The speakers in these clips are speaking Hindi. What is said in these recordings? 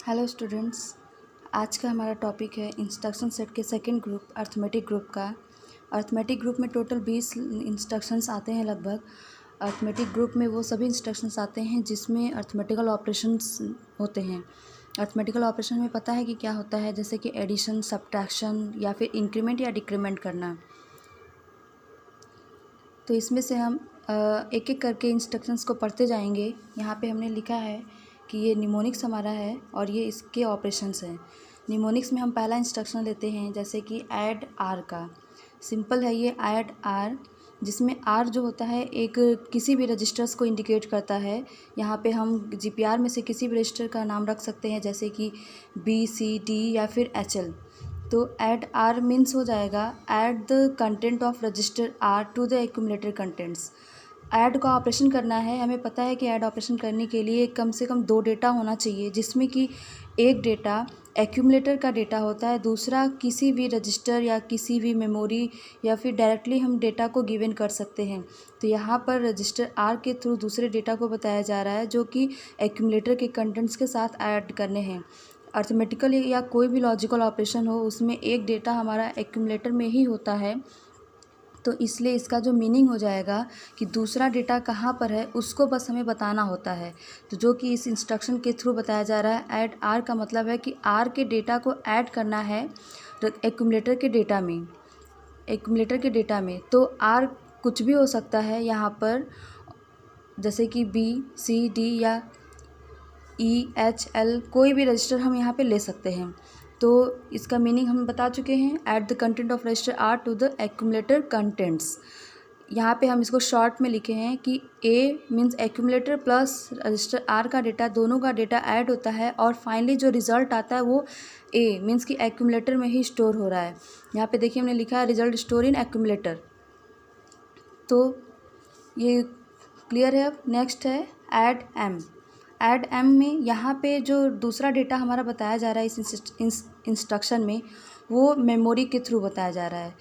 Hello students. आज का हमारा टॉपिक है इंस्ट्रक्शन सेट के सेकंड ग्रुप अर्थमेटिक ग्रुप का। अर्थमेटिक ग्रुप में टोटल 20 इंस्ट्रक्शंस आते हैं लगभग। अर्थमेटिक ग्रुप में वो सभी इंस्ट्रक्शंस आते हैं जिसमें अर्थमेटिकल ऑपरेशंस होते हैं। अर्थमेटिकल ऑपरेशन में पता है कि क्या होता है, जैसे कि एडिशन, सब्ट्रैक्शन या फिर इंक्रीमेंट या डिक्रीमेंट करना। तो इसमें से हम एक एक करके इंस्ट्रक्शंस को पढ़ते जाएंगे। यहाँ पे हमने लिखा है कि ये निमोनिक्स हमारा है और ये इसके ऑपरेशंस हैं। निमोनिक्स में हम पहला इंस्ट्रक्शन लेते हैं जैसे कि ऐड आर का। सिंपल है ये ऐड आर, जिसमें आर जो होता है एक किसी भी रजिस्टर्स को इंडिकेट करता है। यहाँ पे हम जीपीआर में से किसी भी रजिस्टर का नाम रख सकते हैं, जैसे कि बी, सी, डी या फिर एच एल। तो ऐड आर मीन्स हो जाएगा add the content of register R to the accumulator contents. Add का ऑपरेशन करना है। हमें पता है कि ऐड ऑपरेशन करने के लिए कम से कम 2 डेटा होना चाहिए, जिसमें कि एक डेटा एक्यूमुलेटर का डेटा होता है, दूसरा किसी भी रजिस्टर या किसी भी मेमोरी या फिर डायरेक्टली हम डेटा को गिवन कर सकते हैं। तो यहाँ पर रजिस्टर आर के थ्रू दूसरे डेटा को बताया जा रहा है जो कि एक्यूमुलेटर के कंटेंट्स के साथ ऐड करने हैं। अर्थमेटिकल या कोई भी लॉजिकल ऑपरेशन हो, उसमें एक डेटा हमारा एक्यूमुलेटर में ही होता है। तो इसलिए इसका जो मीनिंग हो जाएगा कि दूसरा डेटा कहाँ पर है उसको बस हमें बताना होता है। तो जो कि इस इंस्ट्रक्शन के थ्रू बताया जा रहा है। ऐड आर का मतलब है कि आर के डेटा को ऐड करना है एक्यूमुलेटर के डेटा में। तो आर कुछ भी हो सकता है यहाँ पर, जैसे कि बी, सी, डी या ई, एच, एल, कोई भी रजिस्टर हम यहाँ पे ले सकते हैं। तो इसका मीनिंग हम बता चुके हैं। Add the content of register R to the accumulator contents. यहाँ पे हम इसको शॉर्ट में लिखे हैं कि A means accumulator plus register R का डेटा, दोनों का डेटा ऐड होता है और फाइनली जो रिज़ल्ट आता है वो ए मीन्स कि एक्यूमुलेटर में ही स्टोर हो रहा है। यहाँ पे देखिए हमने लिखा है रिजल्ट स्टोर इन एक्यूमुलेटर। तो ये क्लियर है। अब नेक्स्ट है ऐड एम। ऐड एम में यहाँ पे जो दूसरा डेटा हमारा बताया जा रहा है इस इंस्ट्रक्शन में, वो मेमोरी के थ्रू बताया जा रहा है।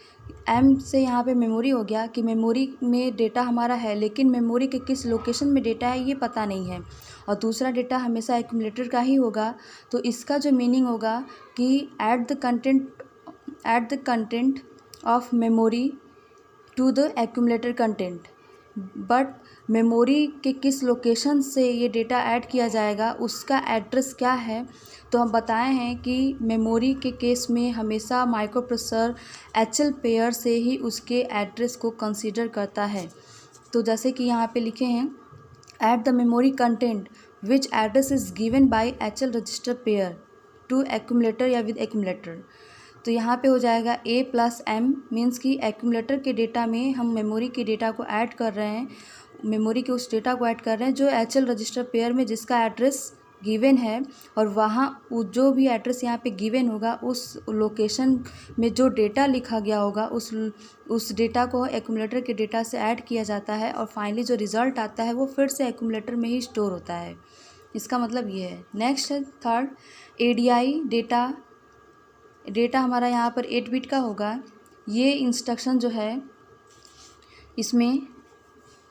एम से यहाँ पे मेमोरी हो गया कि मेमोरी में डेटा हमारा है, लेकिन मेमोरी के किस लोकेशन में डेटा है ये पता नहीं है, और दूसरा डेटा हमेशा एक्यूमुलेटर का ही होगा। तो इसका जो मीनिंग होगा कि add the content of memory to the accumulator content. But memory के किस लोकेशन से ये डेटा ऐड किया जाएगा, उसका एड्रेस क्या है, तो हम बताए हैं कि मेमोरी के केस में हमेशा माइक्रोप्रोसेसर एचएल पेयर से ही उसके एड्रेस को कंसीडर करता है। तो जैसे कि यहाँ पे लिखे हैं at the memory content which address is given by HL register pair to accumulator या विद एक्यूमुलेटर। तो यहाँ पे हो जाएगा ए प्लस एम मीन्स कि एक्यूमुलेटर के डेटा में हम मेमोरी के डेटा को ऐड कर रहे हैं, मेमोरी के उस डेटा को ऐड कर रहे हैं जो एचएल रजिस्टर पेयर में जिसका एड्रेस गिवन है, और वहाँ जो भी एड्रेस यहाँ पे गिवन होगा उस लोकेशन में जो डेटा लिखा गया होगा उस डेटा को एक्यूमुलेटर के डेटा से ऐड किया जाता है, और फाइनली जो रिज़ल्ट आता है वो फिर से एक्यूमुलेटर में ही स्टोर होता है। इसका मतलब ये है। नेक्स्ट है थर्ड एडीआई डेटा हमारा यहाँ पर 8 बिट का होगा। ये इंस्ट्रक्शन जो है इसमें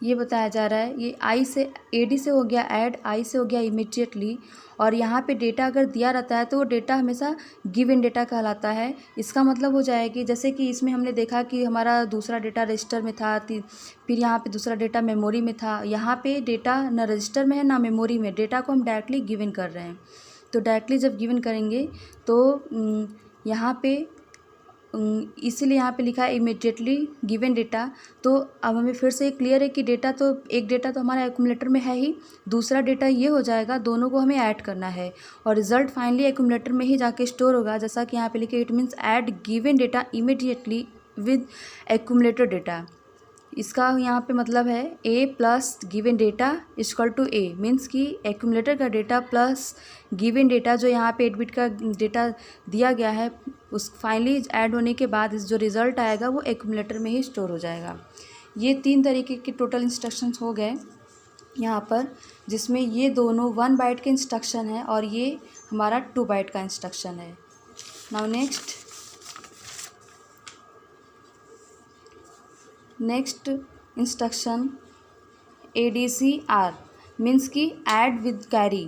ये बताया जा रहा है, ये आई से एडी से हो गया ऐड, आई से हो गया इमीडिएटली, और यहाँ पे डेटा अगर दिया रहता है तो वो डेटा हमेशा गिवन डेटा कहलाता है। इसका मतलब हो जाएगी जैसे कि इसमें हमने देखा कि हमारा दूसरा डेटा रजिस्टर में था, फिर यहाँ पे दूसरा डेटा मेमोरी में था। यहाँ पे डेटा ना रजिस्टर में है ना मेमोरी में, डेटा को हम डायरेक्टली गिवन कर रहे हैं। तो डायरेक्टली जब गिवन करेंगे तो यहाँ पे इसीलिए यहाँ पे लिखा है इमीडिएटली गिवन डेटा। तो अब हमें फिर से क्लियर है कि एक डेटा तो हमारा एक्यूमुलेटर में है ही, दूसरा डेटा ये हो जाएगा, दोनों को हमें ऐड करना है और रिजल्ट फाइनली एक्यूमुलेटर में ही जाके स्टोर होगा। जैसा कि यहाँ पे लिखे it means add given data immediately with accumulator data. इसका यहाँ पे मतलब है A plus given data equal to A means कि एक्यूमुलेटर का डेटा प्लस गिवन डेटा जो यहाँ पे 8 बिट का डेटा दिया गया है, उस फाइनली ऐड होने के बाद इस जो रिज़ल्ट आएगा वो एक्यूमुलेटर में ही स्टोर हो जाएगा। ये 3 तरीके के टोटल इंस्ट्रक्शंस हो गए यहाँ पर, जिसमें ये दोनों 1 बाइट के इंस्ट्रक्शन है और ये हमारा 2 बाइट का इंस्ट्रक्शन है। Now next instruction ADCR means कि ऐड विद कैरी।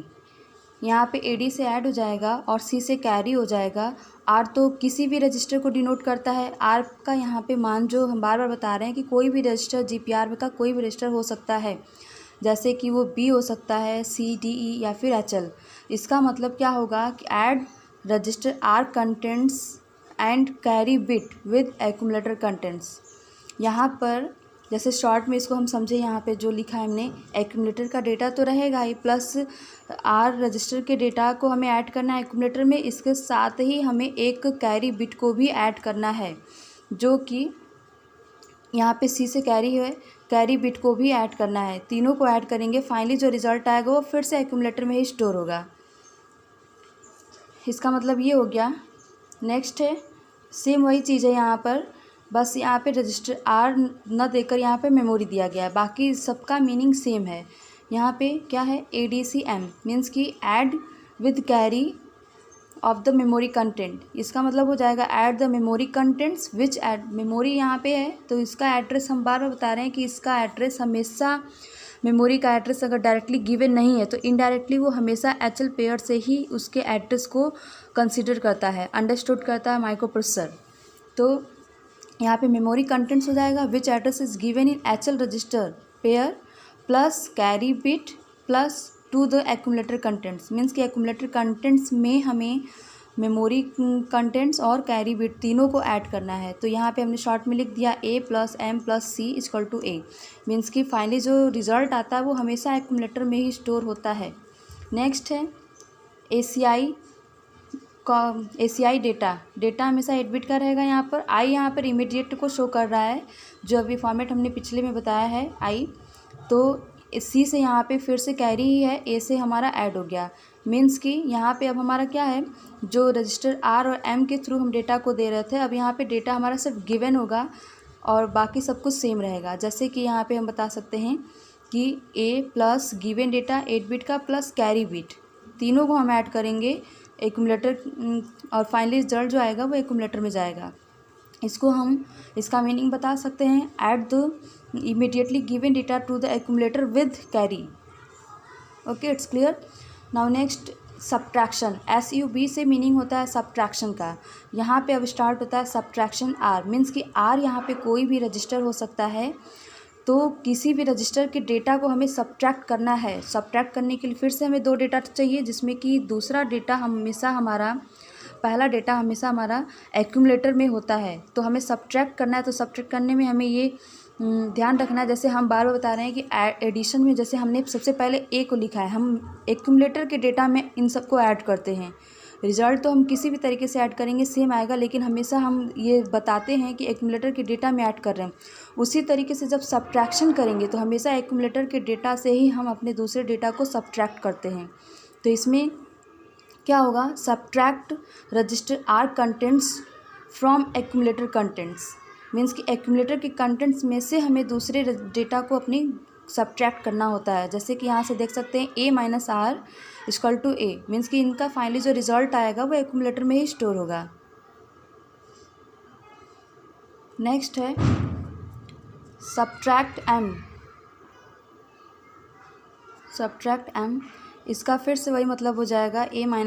यहाँ पे AD से ऐड हो जाएगा और C से कैरी हो जाएगा। R तो किसी भी रजिस्टर को डिनोट करता है। R का यहाँ पे मान जो हम बार बार बता रहे हैं कि कोई भी रजिस्टर GPR का कोई भी रजिस्टर हो सकता है, जैसे कि वो B हो सकता है, C, D, E या फिर HL। इसका मतलब क्या होगा कि add register R contents and carry bit with accumulator contents. यहाँ पर जैसे शॉर्ट में इसको हम समझे, यहाँ पे जो लिखा है हमने, एक्यूमुलेटर का डेटा तो रहेगा ही, प्लस R रजिस्टर के डेटा को हमें ऐड करना है एक्यूमुलेटर में। इसके साथ ही हमें एक कैरी बिट को भी ऐड करना है, जो कि यहाँ पे C से कैरी है, कैरी बिट को भी ऐड करना है। तीनों को ऐड करेंगे, फाइनली जो रिजल्ट आएगा वो फिर से एक्यूमुलेटर में ही स्टोर होगा। इसका मतलब ये हो गया। नेक्स्ट है, सेम वही चीज़ है यहाँ पर, बस यहाँ पे रजिस्टर R न देकर यहाँ पे मेमोरी दिया गया है, बाकी सबका मीनिंग सेम है। यहाँ पे क्या है, ADCM मीन्स कि add with carry off the memory content. इसका मतलब हो जाएगा add the memory contents which add, memory यहाँ पे है तो इसका एड्रेस हम बार बार बता रहे हैं कि इसका एड्रेस हमेशा, मेमोरी का एड्रेस अगर डायरेक्टली गिवन नहीं है तो इनडायरेक्टली वो हमेशा HL पेयर से ही उसके एड्रेस को कंसिडर करता है, अंडरस्टूड करता है माइक्रो प्रोसेसर। तो यहाँ पे मेमोरी कंटेंट्स हो जाएगा which address is given in HL register pair plus carry bit plus to the accumulator contents. Means कि एक्यूमुलेटर कंटेंट्स में हमें मेमोरी कंटेंट्स और कैरी बिट तीनों को ऐड करना है। तो यहाँ पे हमने शॉर्ट में लिख दिया A + M + C = A। Means कि फाइनली जो रिज़ल्ट आता है वो हमेशा एक्यूमुलेटर में ही स्टोर होता है। नेक्स्ट है ACI डेटा हमेशा 8 बिट का रहेगा। यहाँ पर I यहाँ पर इमीडिएट को शो कर रहा है, जो अभी फॉर्मेट हमने पिछले में बताया है I। तो C से यहाँ पे फिर से कैरी ही है, A से हमारा ऐड हो गया। मीन्स कि यहाँ पे अब हमारा क्या है, जो रजिस्टर R और M के थ्रू हम डेटा को दे रहे थे, अब यहाँ पे डेटा हमारा सिर्फ गिवन होगा और बाकी सब कुछ सेम रहेगा। जैसे कि यहाँ पे हम बता सकते हैं कि A plus given data 8 bit का प्लस कैरी बिट, तीनों को हम ऐड करेंगे एक्यूमुलेटर, और फाइनली रिजल्ट जो आएगा वो एक्यूमुलेटर में जाएगा। इसको हम, इसका मीनिंग बता सकते हैं, add the immediately given data to the accumulator with carry. Okay, it's clear. Now next, subtraction. SUB से मीनिंग होता है सब्ट्रैक्शन का। यहाँ पे अब स्टार्ट होता है सब्ट्रैक्शन R। मीन्स कि R यहाँ पे कोई भी रजिस्टर हो सकता है, तो किसी भी रजिस्टर के डेटा को हमें सब्ट्रैक्ट करना है। सब्ट्रैक्ट करने के लिए फिर से हमें 2 डेटा चाहिए, जिसमें कि दूसरा डेटा हमेशा हमारा, पहला डेटा हमेशा हमारा एक्यूमुलेटर में होता है, तो हमें सब्ट्रैक्ट करना है। तो सब्ट्रैक्ट करने में हमें ये ध्यान रखना है, जैसे हम बार बार बता रहे हैं कि एडिशन में जैसे हमने सबसे पहले A को लिखा है, हम एक्यूमुलेटर के डेटा में इन सबको ऐड करते हैं। रिजल्ट तो हम किसी भी तरीके से ऐड करेंगे सेम आएगा, लेकिन हमेशा हम ये बताते हैं कि एक्यूमुलेटर के डेटा में ऐड कर रहे हैं। उसी तरीके से जब सब्ट्रैक्शन करेंगे तो हमेशा एक्यूमुलेटर के डेटा से ही हम अपने दूसरे डेटा को सब्ट्रैक्ट करते हैं। तो इसमें क्या होगा, subtract register R contents from accumulator contents. Means कि एक्यूमुलेटर के कंटेंट्स में से हमें दूसरे डेटा को अपनी सब्ट्रैक्ट करना होता है। जैसे कि यहाँ से देख सकते हैं A - R = A। मीन्स कि इनका फाइनली जो रिजल्ट आएगा वो एक्यूमुलेटर में ही स्टोर होगा। नेक्स्ट है सब्ट्रैक्ट M। इसका फिर से वही मतलब हो जाएगा A - M =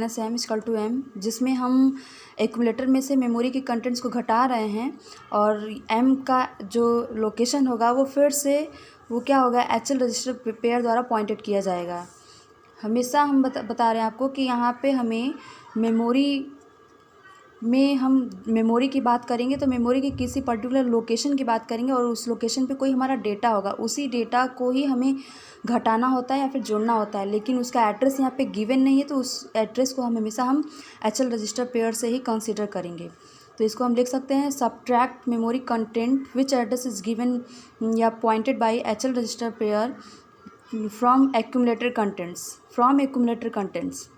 M, जिसमें हम एक्यूमुलेटर में से मेमोरी के कंटेंट्स को घटा रहे हैं और M का जो लोकेशन होगा वो फिर से वो क्या होगा, HL रजिस्टर पेयर द्वारा पॉइंटेड किया जाएगा। हमेशा हम बता रहे हैं आपको कि यहाँ पे हमें मेमोरी में, हम मेमोरी की बात करेंगे तो मेमोरी के किसी पर्टिकुलर लोकेशन की बात करेंगे और उस लोकेशन पे कोई हमारा डेटा होगा, उसी डेटा को ही हमें घटाना होता है या फिर जोड़ना होता है। लेकिन उसका एड्रेस यहाँ पे गिवन नहीं है, तो उस एड्रेस को हम हमेशा हम HL रजिस्टर पेयर से ही कंसीडर करेंगे। तो इसको हम लिख सकते हैं subtract memory content which address is given या pointed by HL register pair from accumulator contents.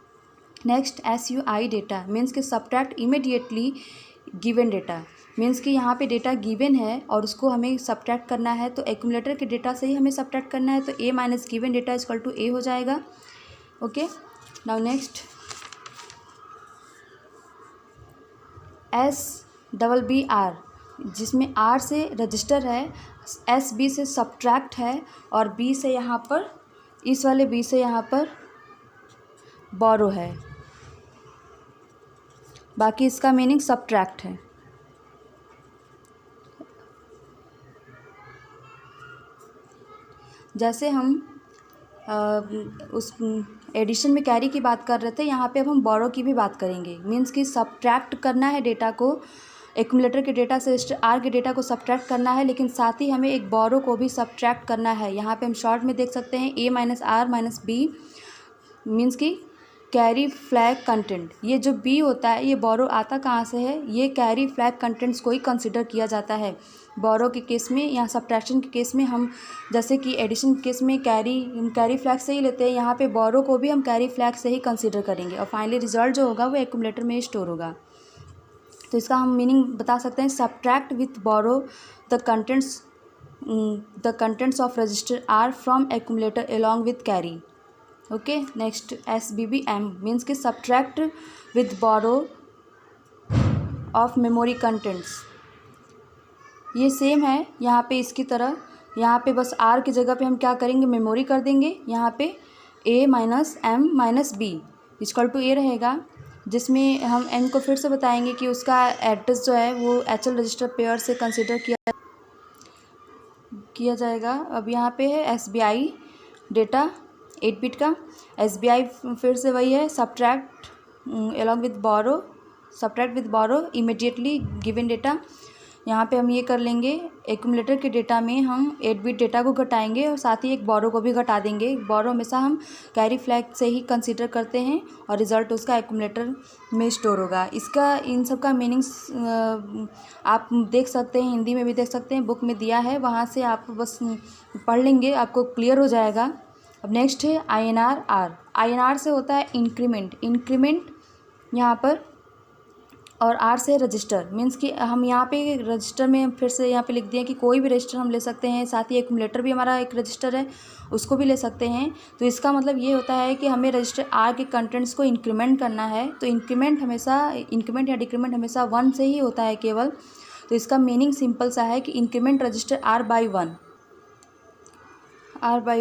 Next SUI data means कि subtract immediately given data. Means कि यहाँ पे डेटा गिवन है और उसको हमें सब्ट्रैक्ट करना है, तो एक्यूमुलेटर के डेटा से ही हमें सब्ट्रैक्ट करना है। तो A - गिवन डेटा = A हो जाएगा। ओके, नाउ नेक्स्ट SBBR, जिसमें R से रजिस्टर है, SB से सब्ट्रैक्ट है और B से यहाँ पर, इस वाले B से यहाँ पर बोरो है, बाकी इसका मीनिंग सब्ट्रैक्ट है। जैसे हम उस एडिशन में कैरी की बात कर रहे थे, यहाँ पे अब हम बोरो की भी बात करेंगे। मीन्स कि सब्ट्रैक्ट करना है डेटा को, एक्यूमुलेटर के डेटा से रजिस्टर आर के डेटा को सब्ट्रैक्ट करना है, लेकिन साथ ही हमें एक बोरो को भी सब्ट्रैक्ट करना है। यहाँ पे हम शॉर्ट में देख सकते हैं A - R - B, मीन्स कि कैरी फ्लैग कंटेंट। ये जो बी होता है ये बोरो आता कहाँ से है, ये कैरी फ्लैग कंटेंट्स को ही कंसिडर किया जाता है बोरो के केस में। या सब्ट्रैक्शन के केस में हम जैसे कि एडिशन के केस में कैरी फ्लैग से ही लेते हैं, यहाँ पे बोरो को भी हम कैरी फ्लैग से ही कंसिडर करेंगे और फाइनली रिजल्ट जो होगा वो एक्यूमुलेटर में स्टोर होगा। तो इसका हम मीनिंग बता सकते हैं, subtract with borrow the contents of register R from accumulator along with carry. Okay, next SBBM means कि subtract with borrow of memory contents. ये सेम है यहाँ पे इसकी तरह, यहाँ पे बस R की जगह पे हम क्या करेंगे, मेमोरी कर देंगे। यहाँ पे A - M - B = A रहेगा, जिसमें हम N को फिर से बताएंगे कि उसका एड्रेस जो है वो HL रजिस्टर पेयर से कंसिडर किया जाएगा। अब यहाँ पे है SBI डेटा 8 बिट का। SBI फिर से वही है, subtract along with borrow immediately given data. यहाँ पे हम ये कर लेंगे, एक्यूमुलेटर के डेटा में हम 8 बिट डेटा को घटाएंगे और साथ ही एक बोरो को भी घटा देंगे। बोरो हमेशा हम कैरी फ्लैग से ही कंसीडर करते हैं और रिज़ल्ट उसका एक्यूमुलेटर में स्टोर होगा। इसका इन सब का मीनिंग्स आप देख सकते हैं, हिंदी में भी देख सकते हैं, बुक में दिया है, वहाँ से आप बस पढ़ लेंगे, आपको क्लियर हो जाएगा। अब नेक्स्ट है INR। INR से होता है इंक्रीमेंट यहाँ पर, और R से रजिस्टर। मीन्स कि हम यहाँ पे रजिस्टर में फिर से यहाँ पे लिख दिया कि कोई भी रजिस्टर हम ले सकते हैं, साथ ही एक्यूमुलेटर भी हमारा एक रजिस्टर है, उसको भी ले सकते हैं। तो इसका मतलब ये होता है कि हमें रजिस्टर R के कंटेंट्स को इंक्रीमेंट करना है। तो इंक्रीमेंट या डिक्रीमेंट हमेशा 1 से ही होता है केवल। तो इसका मीनिंग सिंपल सा है कि इंक्रीमेंट रजिस्टर R by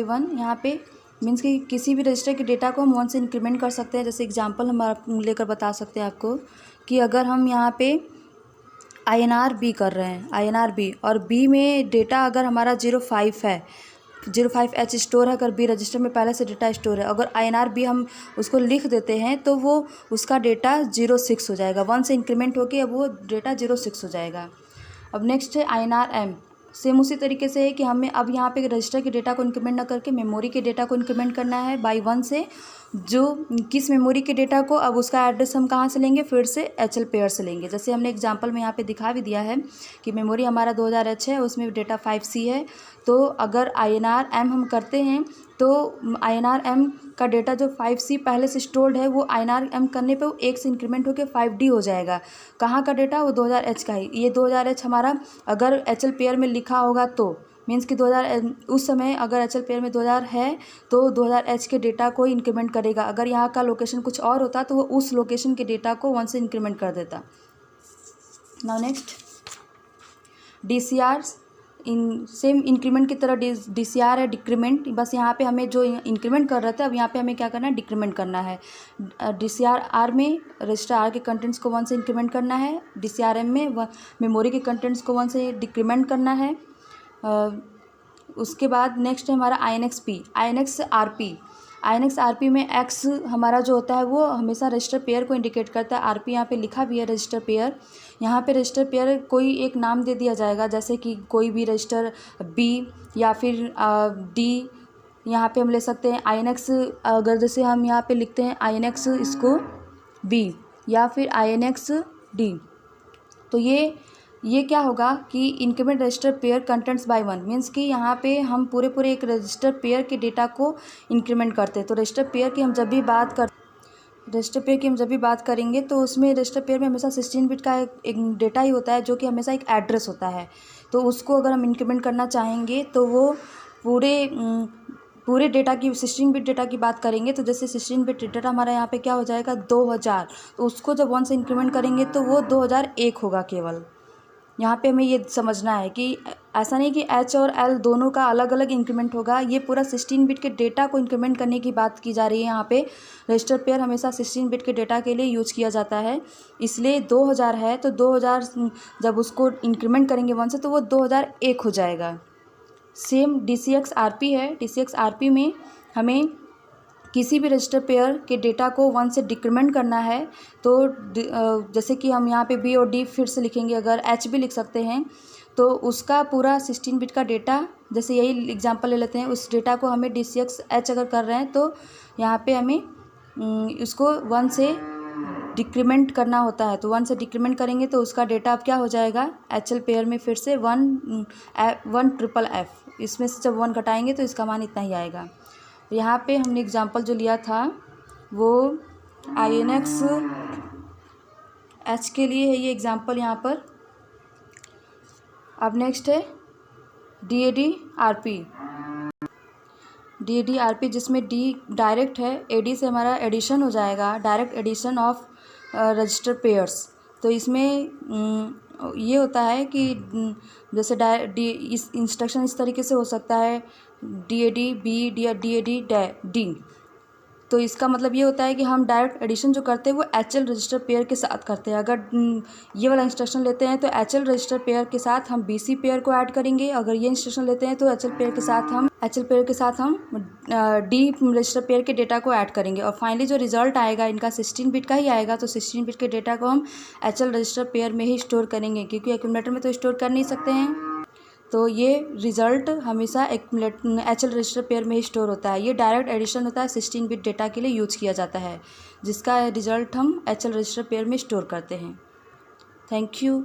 1 यहाँ पे मीन्स कि किसी भी रजिस्टर के डेटा को हम 1 से इंक्रीमेंट कर सकते हैं। जैसे एग्जांपल हम लेकर बता सकते हैं आपको कि अगर हम यहाँ पे INR B कर रहे हैं, INR B, और B में डेटा अगर हमारा 05 है, 05H स्टोर है, अगर B रजिस्टर में पहले से डेटा स्टोर है, अगर INR B हम उसको लिख देते हैं तो वो उसका डेटा 06 हो जाएगा। 1 से इंक्रीमेंट होके अब वो डेटा 06 हो जाएगा। अब नेक्स्ट है INR M। सेम उसी तरीके से है कि हमें अब यहाँ पे रजिस्टर के डेटा को इंक्रीमेंट ना करके मेमोरी के डेटा को इंक्रीमेंट करना है बाई 1 से। जो किस मेमोरी के डेटा को, अब उसका एड्रेस हम कहाँ से लेंगे, फिर से HL पेयर से लेंगे। जैसे हमने एग्जांपल में यहाँ पे दिखा भी दिया है कि मेमोरी हमारा 2000H है, उसमें डेटा 5C है। तो अगर INR M हम करते हैं तो INR M का डेटा जो 5C पहले से स्टोर्ड है वो INR M करने पे वो 1 से इंक्रीमेंट होकर 5D हो जाएगा। कहाँ का डेटा, वो 2000H का ही। ये 2000H हमारा अगर HL पेयर में लिखा होगा तो मीन्स कि 2000 उस समय अगर HL पेयर में 2000 है तो 2000H के डेटा को इंक्रीमेंट करेगा। अगर यहाँ का लोकेशन कुछ और होता तो वो उस लोकेशन के डेटा को 1 से इंक्रीमेंट कर देता। Now next DCR। Same increment की तरह DCR है डिक्रीमेंट, बस यहाँ पे हमें जो इंक्रीमेंट कर रहे थे अब यहाँ पे हमें क्या करना है, डिक्रीमेंट करना है। DCR R में रजिस्टर R के कंटेंट्स को 1 से इंक्रीमेंट करना है, DCR M में मेमोरी के कंटेंट्स को 1 से डिक्रीमेंट करना है। उसके बाद नेक्स्ट है हमारा INX RP में X हमारा जो होता है वो हमेशा रजिस्टर पेयर को इंडिकेट करता है। RP यहाँ पे लिखा भी है रजिस्टर पेयर। यहाँ पे रजिस्टर पेयर कोई एक नाम दे दिया जाएगा, जैसे कि कोई भी रजिस्टर B या फिर D यहाँ पे हम ले सकते हैं। INX अगर जैसे हम यहाँ पे लिखते हैं INX इसको B या फिर INX D, तो ये क्या होगा कि increment register pair contents by 1 means कि यहाँ पे हम पूरे एक रजिस्टर पेयर के डेटा को इंक्रीमेंट करते हैं। तो रजिस्टर पेयर की हम जब भी बात करेंगे तो उसमें रजिस्टर पेयर में हमेशा 16 बिट का एक डेटा ही होता है, जो कि हमेशा एक एड्रेस होता है। तो उसको अगर हम इंक्रीमेंट करना चाहेंगे तो वो पूरे डेटा की 16 बिट डेटा की बात करेंगे तो जैसे 16 बिट डेटा हमारा यहाँ पे क्या हो जाएगा 2000, तो उसको जब 1 से इंक्रीमेंट करेंगे तो वो 2001 होगा केवल। यहाँ पे हमें ये समझना है कि ऐसा नहीं कि एच और एल दोनों का अलग अलग इंक्रीमेंट होगा, ये पूरा 16 बिट के डेटा को इंक्रीमेंट करने की बात की जा रही है यहाँ पे। रजिस्टर पेयर हमेशा 16 बिट के डेटा के लिए यूज किया जाता है, इसलिए 2000 है तो 2000 जब उसको इंक्रीमेंट करेंगे 1 से तो वो 2001 हो जाएगा। सेम DCX-RP है। DCX-RP में हमें किसी भी रजिस्टर पेयर के डेटा को 1 से डिक्रीमेंट करना है तो जैसे कि हम यहाँ पे बी और डी फिर से लिखेंगे, अगर एच भी लिख सकते हैं, तो उसका पूरा 16 बिट का डेटा, जैसे यही एग्जांपल ले लेते हैं, उस डेटा को हमें DCX-H अगर कर रहे हैं तो यहाँ पे हमें उसको 1 से डिक्रीमेंट करना होता है। तो 1 से डिक्रीमेंट करेंगे तो उसका डेटा अब क्या हो जाएगा, HL पेयर में फिर से 1 FFF, इसमें से जब 1 घटाएंगे तो इसका मान इतना ही आएगा। यहाँ पे हमने एग्जांपल जो लिया था वो INX H के लिए है, ये एग्जांपल यहाँ पर। अब नेक्स्ट है DAD-RP। DAD-RP जिसमें D डायरेक्ट है, AD से हमारा एडिशन हो जाएगा, direct addition of register pairs. तो इसमें ये होता है कि जैसे इस इंस्ट्रक्शन इस तरीके से हो सकता है DAD-B या DAD-D। तो इसका मतलब ये होता है कि हम डायरेक्ट एडिशन जो करते हैं वो HL रजिस्टर पेयर के साथ करते हैं। अगर ये वाला इंस्ट्रक्शन लेते हैं तो HL रजिस्टर पेयर के साथ हम BC पेयर को ऐड करेंगे, अगर ये इंस्ट्रक्शन लेते हैं तो HL पेयर के साथ हम D रजिस्टर पेयर के डेटा को ऐड करेंगे। और फाइनली जो रिजल्ट आएगा इनका 16 बिट का ही आएगा। तो 16 बिट के डेटा को हम HL रजिस्टर पेयर में ही स्टोर करेंगे, क्योंकि एक्यूमुलेटर में तो स्टोर कर नहीं सकते हैं। तो ये रिज़ल्ट हमेशा HL रजिस्टर पेयर में ही स्टोर होता है। ये डायरेक्ट एडिशन होता है, 16 बिट डेटा के लिए यूज किया जाता है, जिसका रिज़ल्ट हम HL रजिस्टर पेयर में स्टोर करते हैं। Thank you.